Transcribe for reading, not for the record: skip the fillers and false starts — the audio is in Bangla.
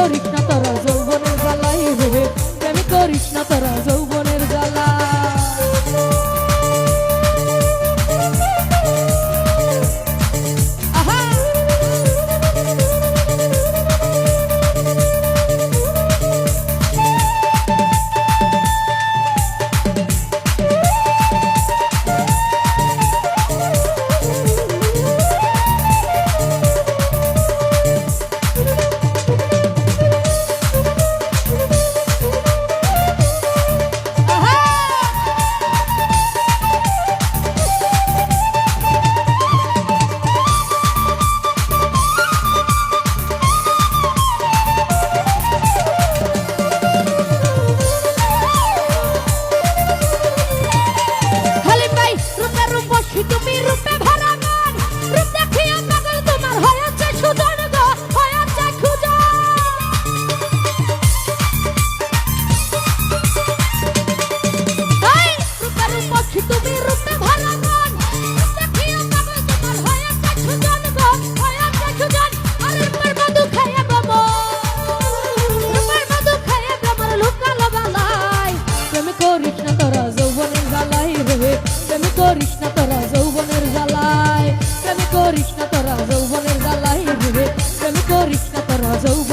করিস না তোরা যৌবনের জ্বালাই রে, প্রেম করিস না তোরা যৌবনের জ্বালা। তুমি রূপে ভরা মন, রূপ দেখিয়া পাগল তোমার হয়েছে সুজন গো, হয়েছে খুঁজো। রূপের উপসী তুমি রূপে ভরা মন, রূপ দেখিয়া পাগল তোমার হয়েছে সুজন গো, হয়েছে সুজন। আর রূপের মধু খাইয়া ভ্রমর, রূপের মধু খাইয়া ভ্রমর লুকালো বালাই। প্রেম করিস না তোরা যৌবনের জ্বালাই রে, প্রেম করিস না তোরা যৌবনের জ্বালায়, প্রেম করিস না তোরা যৌবনের জ্বালাই রে, প্রেম করিস না তোরা যৌবন